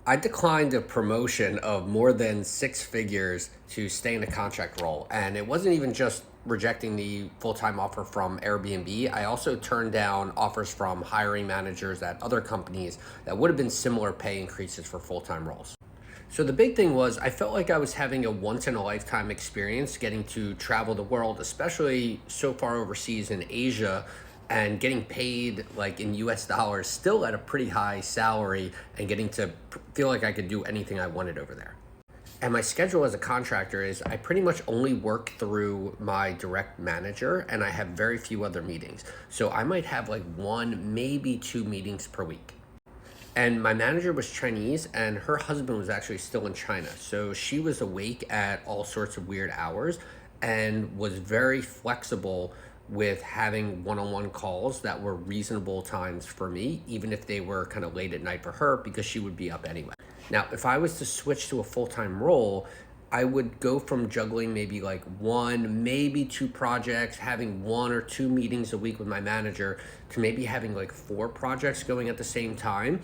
I declined a promotion of more than six figures to stay in a contract role. And it wasn't even just rejecting the full time offer from Airbnb. I also turned down offers from hiring managers at other companies that would have been similar pay increases for full time roles. So the big thing was I felt like I was having a once in a lifetime experience getting to travel the world, especially so far overseas in Asia and getting paid like in US dollars, still at a pretty high salary and getting to feel like I could do anything I wanted over there. And my schedule as a contractor is I pretty much only work through my direct manager and I have very few other meetings. So I might have like one, maybe two meetings per week. And my manager was Chinese, and her husband was actually still in China. So she was awake at all sorts of weird hours and was very flexible with having one on one calls that were reasonable times for me, even if they were kind of late at night for her because she would be up anyway. Now, if I was to switch to a full time role, I would go from juggling maybe like one, maybe two projects, having one or two meetings a week with my manager, to maybe having like four projects going at the same time,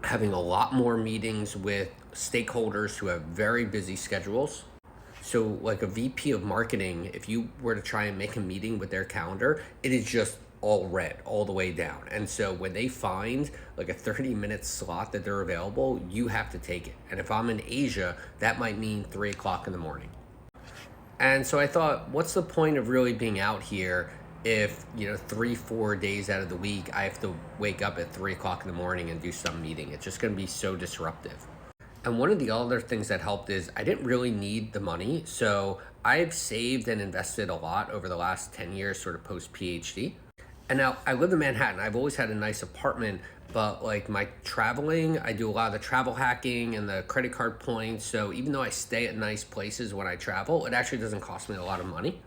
having a lot more meetings with stakeholders who have very busy schedules. So, like a VP of marketing, if you were to try and make a meeting with their calendar, it is just all red all the way down. And so, when they find like a 30-minute slot that they're available, you have to take it. And if I'm in Asia, that might mean 3 o'clock in the morning. And so I thought, what's the point of really being out here if, 3, 4 days out of the week, I have to wake up at 3 o'clock in the morning and do some meeting? It's just going to be so disruptive. And one of the other things that helped is I didn't really need the money. So I've saved and invested a lot over the last 10 years, sort of post PhD. And now I live in Manhattan. I've always had a nice apartment, but like my traveling, I do a lot of the travel hacking and the credit card points. So even though I stay at nice places when I travel, it actually doesn't cost me a lot of money.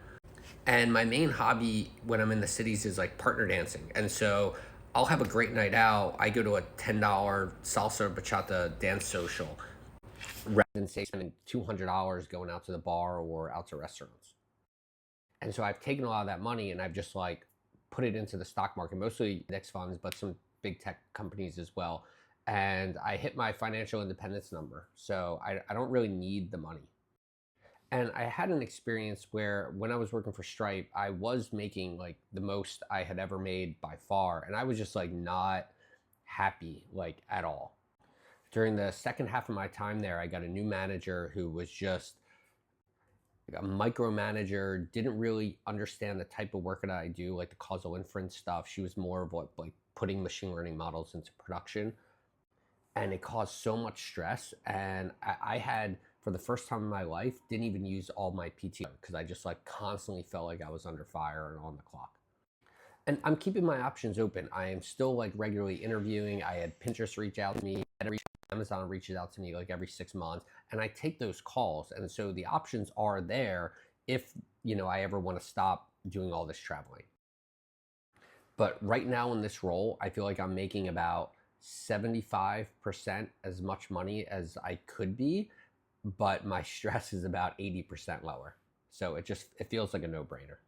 And my main hobby when I'm in the cities is like partner dancing. And so I'll have a great night out. I go to a $10 salsa bachata dance social rather than say spending $200 going out to the bar or out to restaurants. And so I've taken a lot of that money and I've just like put it into the stock market, mostly index funds, but some big tech companies as well. And I hit my financial independence number. So I don't really need the money. And I had an experience where when I was working for Stripe, I was making like the most I had ever made by far. And I was just like not happy, like at all. During the second half of my time there, I got a new manager who was just like a micromanager, didn't really understand the type of work that I do, like the causal inference stuff. She was more of what like putting machine learning models into production. And it caused so much stress. And I had, for the first time in my life, didn't even use all my PTO because I just like constantly felt like I was under fire and on the clock. And I'm keeping my options open. I am still like regularly interviewing. I had Pinterest reach out to me. Amazon reaches out to me like every 6 months, and I take those calls. And so the options are there if I ever want to stop doing all this traveling. But right now in this role, I feel like I'm making about 75% as much money as I could be, but my stress is about 80% lower. So it feels like a no-brainer.